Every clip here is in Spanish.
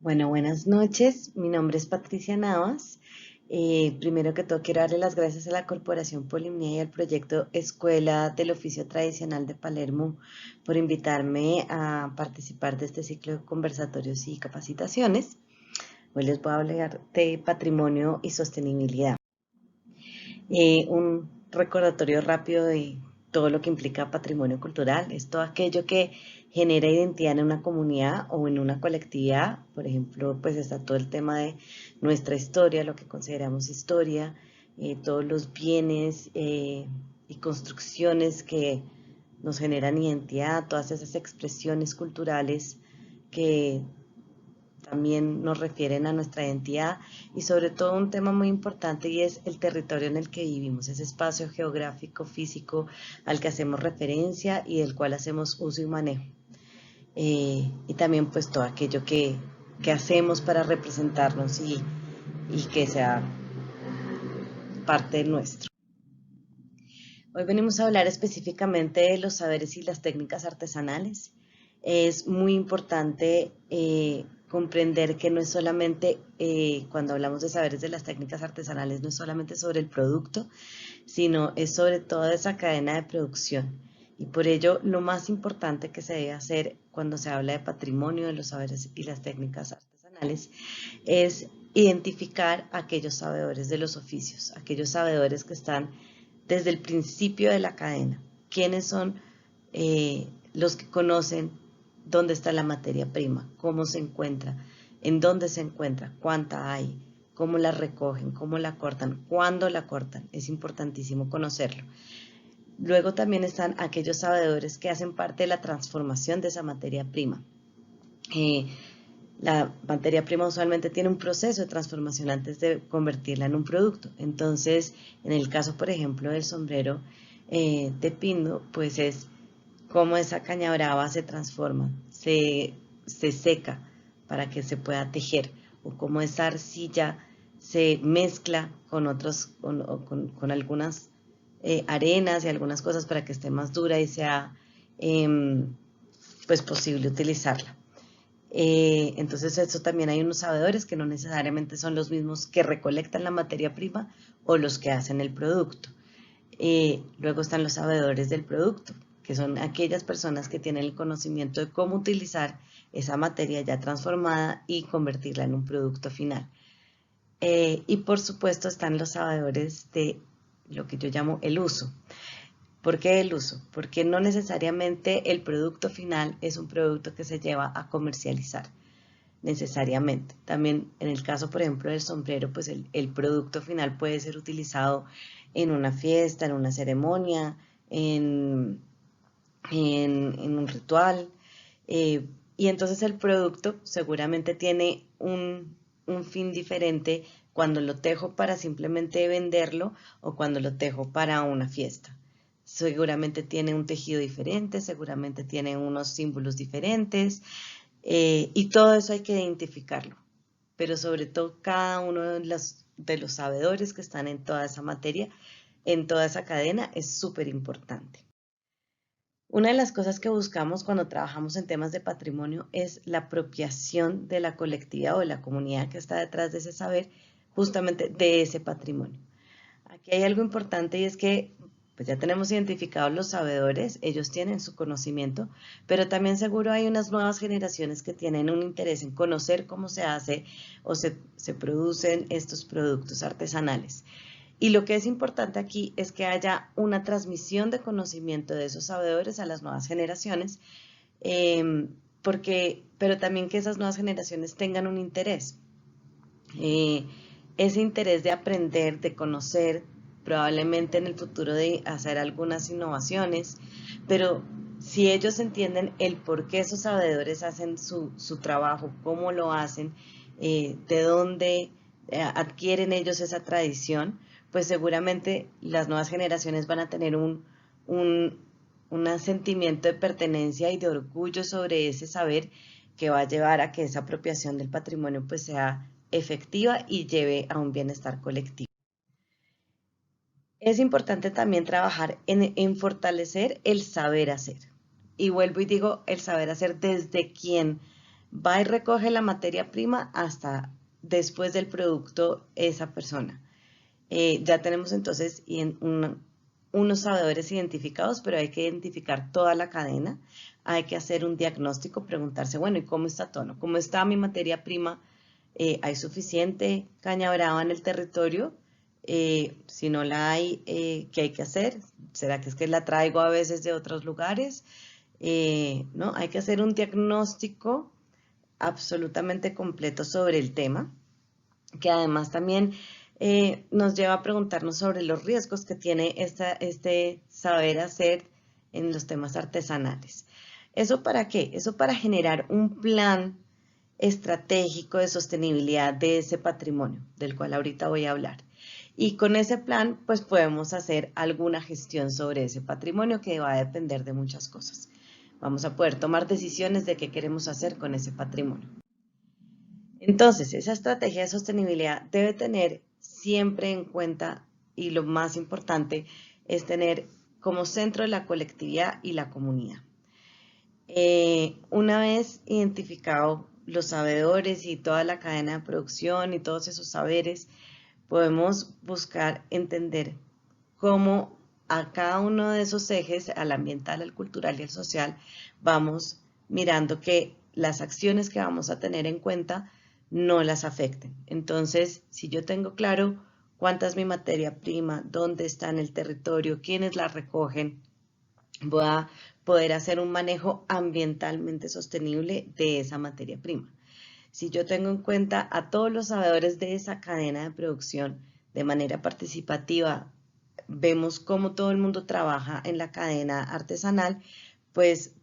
Bueno, buenas noches. Mi nombre es Patricia Navas. Primero que todo, quiero darle las gracias a la Corporación Polimnia y al proyecto Escuela del Oficio Tradicional de Palermo por invitarme a participar de este ciclo de conversatorios y capacitaciones. Hoy les voy a hablar de patrimonio y sostenibilidad. Un recordatorio rápido de todo lo que implica patrimonio cultural, es todo aquello que genera identidad en una comunidad o en una colectividad. Por ejemplo, pues está todo el tema de nuestra historia, lo que consideramos historia, todos los bienes y construcciones que nos generan identidad, todas esas expresiones culturales que también nos refieren a nuestra identidad y sobre todo un tema muy importante y es el territorio en el que vivimos, ese espacio geográfico, físico al que hacemos referencia y del cual hacemos uso y manejo. Y también pues todo aquello que hacemos para representarnos y que sea parte nuestro. Hoy venimos a hablar específicamente de los saberes y las técnicas artesanales. Es muy importante comprender que no es solamente, cuando hablamos de saberes de las técnicas artesanales, no es solamente sobre el producto, sino es sobre toda esa cadena de producción. Y por ello, lo más importante que se debe hacer cuando se habla de patrimonio de los saberes y las técnicas artesanales es identificar a aquellos sabedores de los oficios, aquellos sabedores que están desde el principio de la cadena. ¿Quiénes son los que conocen dónde está la materia prima, cómo se encuentra, en dónde se encuentra, cuánta hay, cómo la recogen, cómo la cortan, cuándo la cortan? Es importantísimo conocerlo. Luego también están aquellos sabedores que hacen parte de la transformación de esa materia prima. La materia prima usualmente tiene un proceso de transformación antes de convertirla en un producto. Entonces, en el caso, por ejemplo, del sombrero de pino, pues es cómo esa caña brava se transforma, se seca para que se pueda tejer, o cómo esa arcilla se mezcla con con algunas arenas y algunas cosas para que esté más dura y sea pues posible utilizarla. Entonces eso también hay unos sabedores que no necesariamente son los mismos que recolectan la materia prima o los que hacen el producto. Luego están los sabedores del producto, que son aquellas personas que tienen el conocimiento de cómo utilizar esa materia ya transformada y convertirla en un producto final. Y por supuesto están los sabedores de lo que yo llamo el uso. ¿Por qué el uso? Porque no necesariamente el producto final es un producto que se lleva a comercializar, necesariamente. También en el caso, por ejemplo, del sombrero, pues el producto final puede ser utilizado en una fiesta, en una ceremonia, en un ritual. Y entonces el producto seguramente tiene un fin diferente cuando lo tejo para simplemente venderlo o cuando lo tejo para una fiesta. Seguramente tiene un tejido diferente, seguramente tiene unos símbolos diferentes y todo eso hay que identificarlo. Pero sobre todo cada uno de los sabedores que están en toda esa materia, en toda esa cadena, es súper importante. Una de las cosas que buscamos cuando trabajamos en temas de patrimonio es la apropiación de la colectividad o de la comunidad que está detrás de ese saber, justamente de ese patrimonio. Aquí hay algo importante y es que pues ya tenemos identificados los sabedores, ellos tienen su conocimiento, pero también seguro hay unas nuevas generaciones que tienen un interés en conocer cómo se hace o se producen estos productos artesanales. Y lo que es importante aquí es que haya una transmisión de conocimiento de esos sabedores a las nuevas generaciones, pero también que esas nuevas generaciones tengan un interés. Ese interés de aprender, de conocer, probablemente en el futuro de hacer algunas innovaciones, pero si ellos entienden el por qué esos sabedores hacen su trabajo, cómo lo hacen, de dónde adquieren ellos esa tradición, pues seguramente las nuevas generaciones van a tener un sentimiento de pertenencia y de orgullo sobre ese saber que va a llevar a que esa apropiación del patrimonio pues sea efectiva y lleve a un bienestar colectivo. Es importante también trabajar en fortalecer el saber hacer. Y vuelvo y digo el saber hacer desde quien va y recoge la materia prima hasta después del producto esa persona. Ya tenemos entonces unos sabedores identificados, pero hay que identificar toda la cadena, hay que hacer un diagnóstico, preguntarse, bueno, ¿y cómo está todo? ¿Cómo está mi materia prima? ¿Hay suficiente caña brava en el territorio? Si no la hay, ¿qué hay que hacer? ¿Será que es que la traigo a veces de otros lugares? ¿No? Hay que hacer un diagnóstico absolutamente completo sobre el tema, que además también nos lleva a preguntarnos sobre los riesgos que tiene este saber hacer en los temas artesanales. ¿Eso para qué? Eso para generar un plan estratégico de sostenibilidad de ese patrimonio, del cual ahorita voy a hablar. Y con ese plan, pues podemos hacer alguna gestión sobre ese patrimonio que va a depender de muchas cosas. Vamos a poder tomar decisiones de qué queremos hacer con ese patrimonio. Entonces, esa estrategia de sostenibilidad debe tener siempre en cuenta, y lo más importante es tener como centro la colectividad y la comunidad. Una vez identificado los sabedores y toda la cadena de producción y todos esos saberes, podemos buscar entender cómo a cada uno de esos ejes, al ambiental, al cultural y al social, vamos mirando que las acciones que vamos a tener en cuenta no las afecten. Entonces, si yo tengo claro cuánta es mi materia prima, dónde está en el territorio, quiénes la recogen, voy a poder hacer un manejo ambientalmente sostenible de esa materia prima. Si yo tengo en cuenta a todos los sabedores de esa cadena de producción de manera participativa, vemos cómo todo el mundo trabaja en la cadena artesanal, pues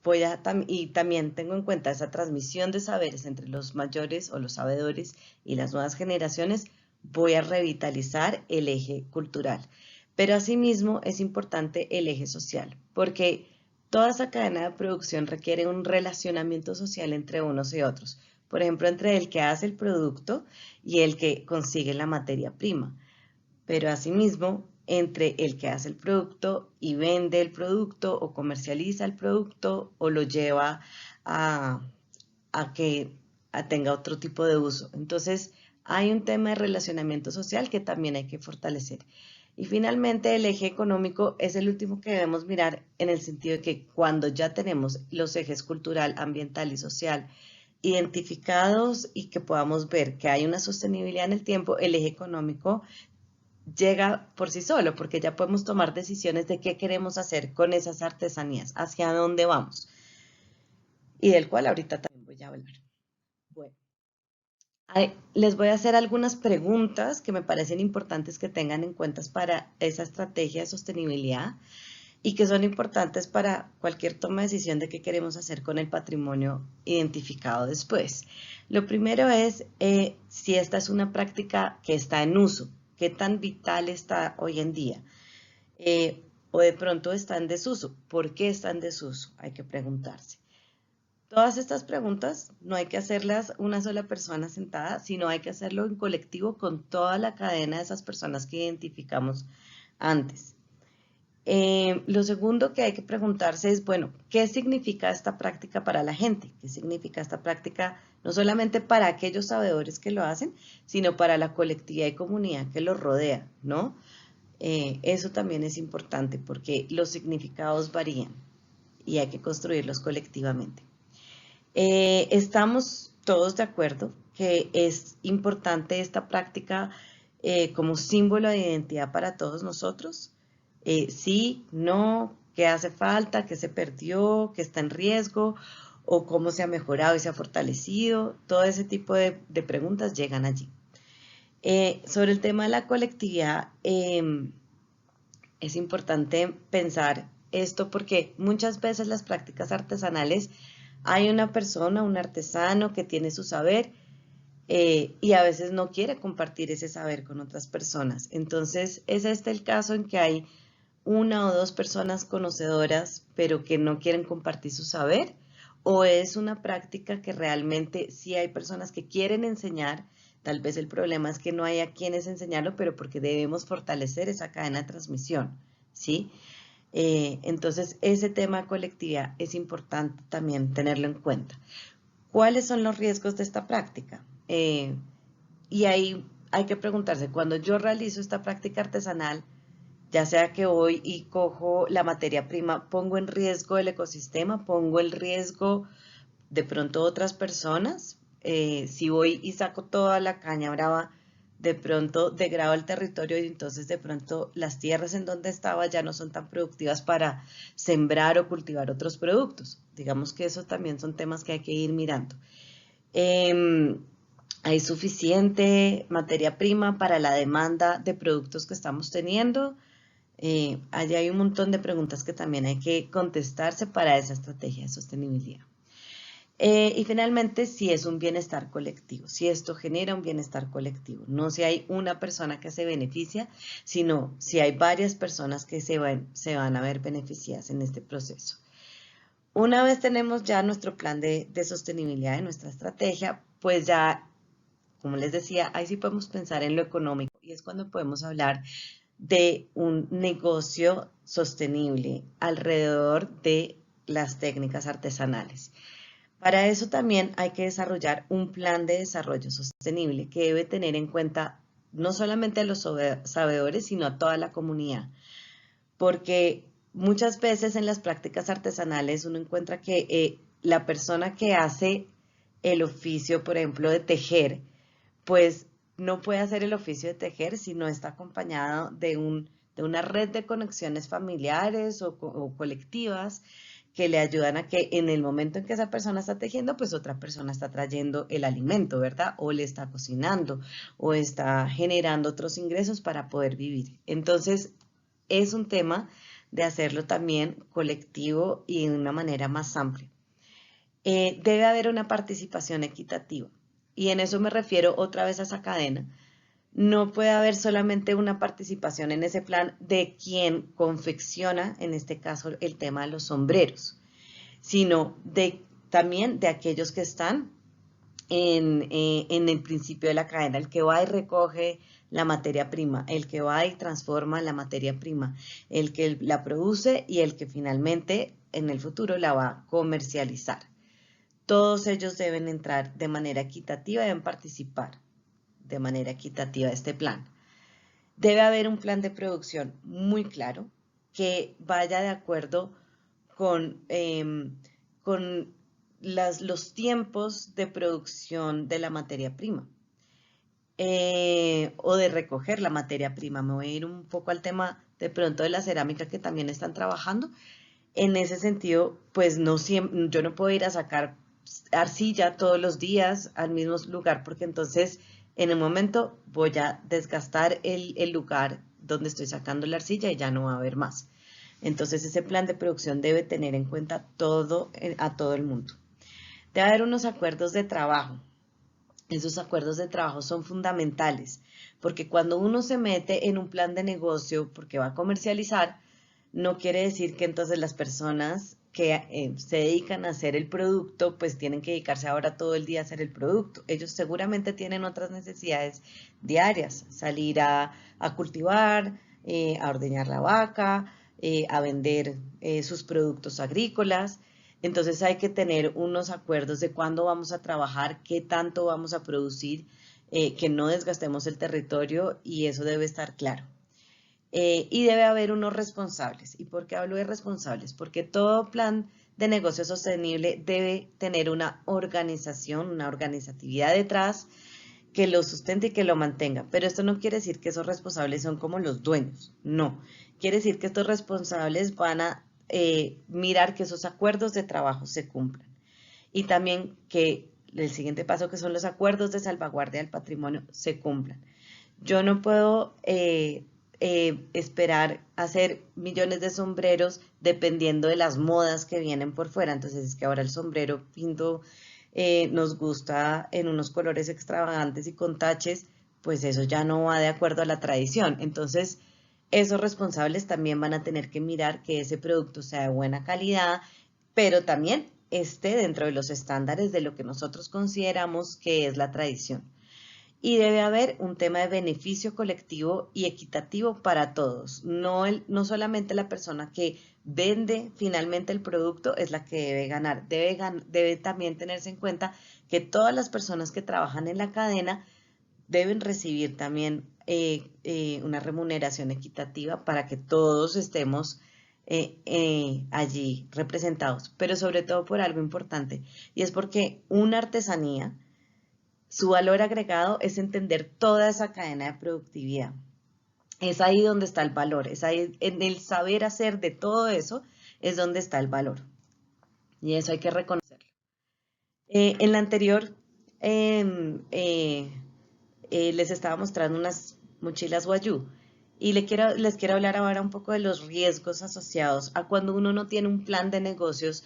y también tengo en cuenta esa transmisión de saberes entre los mayores o los sabedores y las nuevas generaciones, voy a revitalizar el eje cultural. Pero asimismo es importante el eje social, porque toda esa cadena de producción requiere un relacionamiento social entre unos y otros. Por ejemplo, entre el que hace el producto y el que consigue la materia prima. Pero asimismo, entre el que hace el producto y vende el producto o comercializa el producto o lo lleva a que tenga otro tipo de uso. Entonces, hay un tema de relacionamiento social que también hay que fortalecer. Y finalmente, el eje económico es el último que debemos mirar en el sentido de que cuando ya tenemos los ejes cultural, ambiental y social identificados y que podamos ver que hay una sostenibilidad en el tiempo, el eje económico llega por sí solo, porque ya podemos tomar decisiones de qué queremos hacer con esas artesanías, hacia dónde vamos, y del cual ahorita también voy a hablar. Bueno, les voy a hacer algunas preguntas que me parecen importantes que tengan en cuenta para esa estrategia de sostenibilidad y que son importantes para cualquier toma de decisión de qué queremos hacer con el patrimonio identificado después. Lo primero es si esta es una práctica que está en uso, qué tan vital está hoy en día. O de pronto está en desuso. ¿Por qué está en desuso? Hay que preguntarse. Todas estas preguntas no hay que hacerlas una sola persona sentada, sino hay que hacerlo en colectivo con toda la cadena de esas personas que identificamos antes. Lo segundo que hay que preguntarse es, bueno, ¿qué significa esta práctica para la gente? ¿Qué significa esta práctica no solamente para aquellos sabedores que lo hacen, sino para la colectividad y comunidad que los rodea, ¿no? Eso también es importante porque los significados varían y hay que construirlos colectivamente. Estamos todos de acuerdo que es importante esta práctica como símbolo de identidad para todos nosotros. Sí, no, qué hace falta, qué se perdió, qué está en riesgo o cómo se ha mejorado y se ha fortalecido. Todo ese tipo de preguntas llegan allí. Sobre el tema de la colectividad, es importante pensar esto porque muchas veces las prácticas artesanales hay una persona, un artesano que tiene su saber y a veces no quiere compartir ese saber con otras personas. Entonces es este el caso en que hay una o dos personas conocedoras pero que no quieren compartir su saber, o es una práctica que realmente sí hay personas que quieren enseñar. Tal vez el problema es que no hay a quienes enseñarlo, pero porque debemos fortalecer esa cadena de transmisión, ¿sí? Entonces, ese tema de colectividad es importante también tenerlo en cuenta. ¿Cuáles son los riesgos de esta práctica? Y ahí hay que preguntarse, cuando yo realizo esta práctica artesanal, ya sea que voy y cojo la materia prima, pongo en riesgo el ecosistema, pongo en riesgo de pronto otras personas. Si voy y saco toda la caña brava, de pronto degrado el territorio y entonces de pronto las tierras en donde estaba ya no son tan productivas para sembrar o cultivar otros productos. Digamos que eso también son temas que hay que ir mirando. Hay suficiente materia prima para la demanda de productos que estamos teniendo. Allí hay un montón de preguntas que también hay que contestarse para esa estrategia de sostenibilidad. Y finalmente, si es un bienestar colectivo, si esto genera un bienestar colectivo, no si hay una persona que se beneficia, sino si hay varias personas que se van a ver beneficiadas en este proceso. Una vez tenemos ya nuestro plan de sostenibilidad de nuestra estrategia, pues ya, como les decía, ahí sí podemos pensar en lo económico y es cuando podemos hablar de un negocio sostenible alrededor de las técnicas artesanales. Para eso también hay que desarrollar un plan de desarrollo sostenible que debe tener en cuenta no solamente a los sabedores, sino a toda la comunidad. Porque muchas veces en las prácticas artesanales uno encuentra que la persona que hace el oficio, por ejemplo, de tejer, pues no puede hacer el oficio de tejer si no está acompañado de una red de conexiones familiares o colectivas que le ayudan a que en el momento en que esa persona está tejiendo, pues otra persona está trayendo el alimento, ¿verdad? O le está cocinando o está generando otros ingresos para poder vivir. Entonces, es un tema de hacerlo también colectivo y de una manera más amplia. Debe haber una participación equitativa y en eso me refiero otra vez a esa cadena. No puede haber solamente una participación en ese plan de quien confecciona, en este caso, el tema de los sombreros, sino también de aquellos que están en el principio de la cadena, el que va y recoge la materia prima, el que va y transforma la materia prima, el que la produce y el que finalmente en el futuro la va a comercializar. Todos ellos deben entrar de manera equitativa, deben participar de manera equitativa de este plan. Debe haber un plan de producción muy claro que vaya de acuerdo con los tiempos de producción de la materia prima o de recoger la materia prima. Me voy a ir un poco al tema de pronto de la cerámica que también están trabajando. En ese sentido, pues yo no puedo ir a sacar arcilla todos los días al mismo lugar porque entonces en el momento voy a desgastar el lugar donde estoy sacando la arcilla y ya no va a haber más. Entonces ese plan de producción debe tener en cuenta a todo el mundo. Debe haber unos acuerdos de trabajo. Esos acuerdos de trabajo son fundamentales porque cuando uno se mete en un plan de negocio porque va a comercializar, no quiere decir que entonces las personas que se dedican a hacer el producto, pues tienen que dedicarse ahora todo el día a hacer el producto. Ellos seguramente tienen otras necesidades diarias, salir a cultivar, a ordeñar la vaca, a vender sus productos agrícolas. Entonces hay que tener unos acuerdos de cuándo vamos a trabajar, qué tanto vamos a producir, que no desgastemos el territorio y eso debe estar claro. Y debe haber unos responsables. ¿Y por qué hablo de responsables? Porque todo plan de negocio sostenible debe tener una organización, una organizatividad detrás que lo sustente y que lo mantenga. Pero esto no quiere decir que esos responsables son como los dueños, no. Quiere decir que estos responsables van a mirar que esos acuerdos de trabajo se cumplan. Y también que el siguiente paso, que son los acuerdos de salvaguardia del patrimonio, se cumplan. Yo no puedo esperar hacer millones de sombreros dependiendo de las modas que vienen por fuera. Entonces es que ahora el sombrero pinto nos gusta en unos colores extravagantes y con taches, pues eso ya no va de acuerdo a la tradición. Entonces esos responsables también van a tener que mirar que ese producto sea de buena calidad, pero también esté dentro de los estándares de lo que nosotros consideramos que es la tradición. y debe haber un tema de beneficio colectivo y equitativo para todos. No solamente la persona que vende finalmente el producto es la que debe ganar, debe también tenerse en cuenta que todas las personas que trabajan en la cadena deben recibir también una remuneración equitativa para que todos estemos allí representados, pero sobre todo por algo importante, y es porque una artesanía, su valor agregado es entender toda esa cadena de productividad. Es ahí donde está el valor, es ahí en el saber hacer de todo eso, es donde está el valor. Y eso hay que reconocerlo. En la anterior les estaba mostrando unas mochilas Wayuu y les quiero hablar ahora un poco de los riesgos asociados a cuando uno no tiene un plan de negocios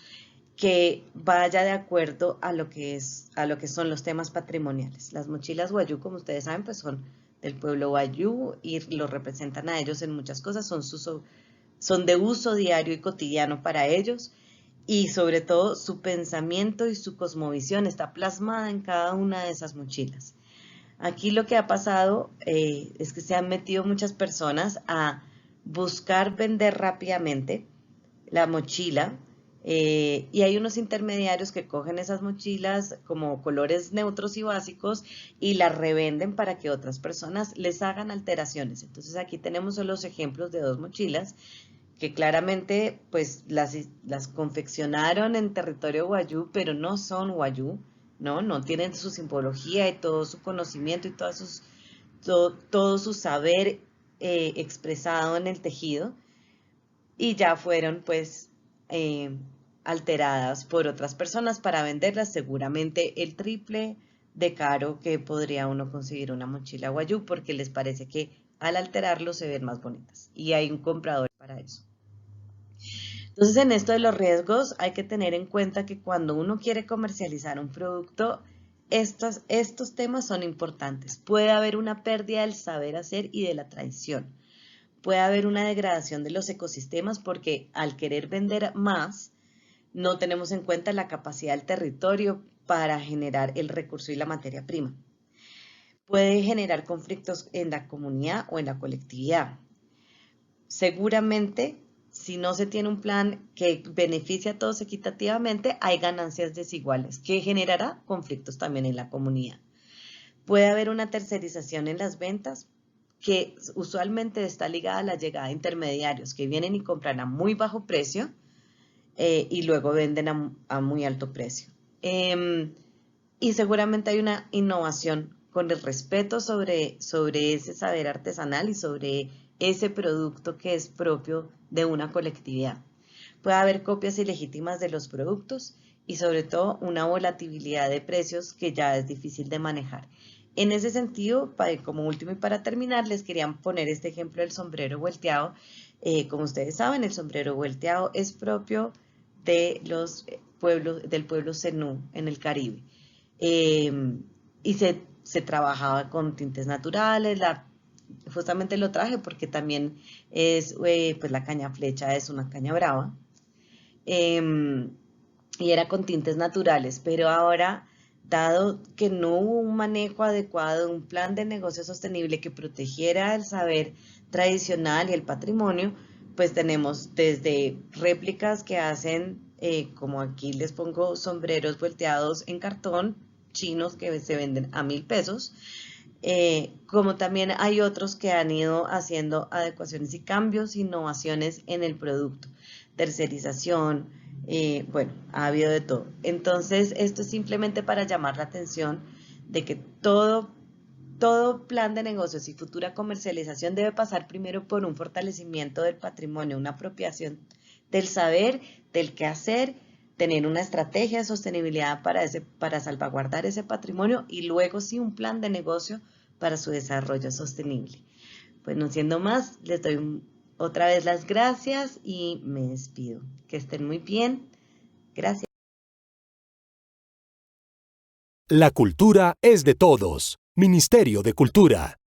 que vaya de acuerdo a lo que son los temas patrimoniales. Las mochilas Wayuu, como ustedes saben, pues son del pueblo Wayuu y los representan a ellos en muchas cosas, son de uso diario y cotidiano para ellos, y sobre todo su pensamiento y su cosmovisión está plasmada en cada una de esas mochilas. Aquí lo que ha pasado es que se han metido muchas personas a buscar vender rápidamente la mochila, y hay unos intermediarios que cogen esas mochilas como colores neutros y básicos y las revenden para que otras personas les hagan alteraciones. Entonces aquí tenemos los ejemplos de dos mochilas que claramente pues las confeccionaron en territorio Wayuu, pero no son Wayuu, no tienen su simbología y todo su conocimiento y todo su saber expresado en el tejido, y ya fueron pues alteradas por otras personas para venderlas seguramente el triple de caro que podría uno conseguir una mochila Wayuu, porque les parece que al alterarlo se ven más bonitas y hay un comprador para eso. Entonces, en esto de los riesgos hay que tener en cuenta que cuando uno quiere comercializar un producto, estos temas son importantes. Puede haber una pérdida del saber hacer y de la tradición. Puede haber una degradación de los ecosistemas porque al querer vender más, no tenemos en cuenta la capacidad del territorio para generar el recurso y la materia prima. Puede generar conflictos en la comunidad o en la colectividad. Seguramente, si no se tiene un plan que beneficie a todos equitativamente, hay ganancias desiguales que generará conflictos también en la comunidad. Puede haber una tercerización en las ventas que usualmente está ligada a la llegada de intermediarios que vienen y compran a muy bajo precio y luego venden a muy alto precio. Y seguramente hay una innovación con el respeto sobre ese saber artesanal y sobre ese producto que es propio de una colectividad. Puede haber copias ilegítimas de los productos y sobre todo una volatilidad de precios que ya es difícil de manejar. En ese sentido, como último y para terminar, les quería poner este ejemplo del sombrero volteado. Como ustedes saben, el sombrero volteado es propio de del pueblo zenú en el Caribe. Y se trabajaba con tintes naturales, justamente lo traje porque también es, pues la caña flecha es una caña brava, y era con tintes naturales, pero ahora, dado que no hubo un manejo adecuado, un plan de negocio sostenible que protegiera el saber tradicional y el patrimonio, pues tenemos desde réplicas que hacen, como aquí les pongo, sombreros volteados en cartón, chinos que se venden a 1.000 pesos, como también hay otros que han ido haciendo adecuaciones y cambios, innovaciones en el producto, tercerización, bueno, ha habido de todo. Entonces, esto es simplemente para llamar la atención de que todo plan de negocios y futura comercialización debe pasar primero por un fortalecimiento del patrimonio, una apropiación del saber, del qué hacer, tener una estrategia de sostenibilidad para salvaguardar ese patrimonio y luego sí un plan de negocio para su desarrollo sostenible. Pues no siendo más, les doy otra vez las gracias y me despido. Que estén muy bien. Gracias. La cultura es de todos. Ministerio de Cultura.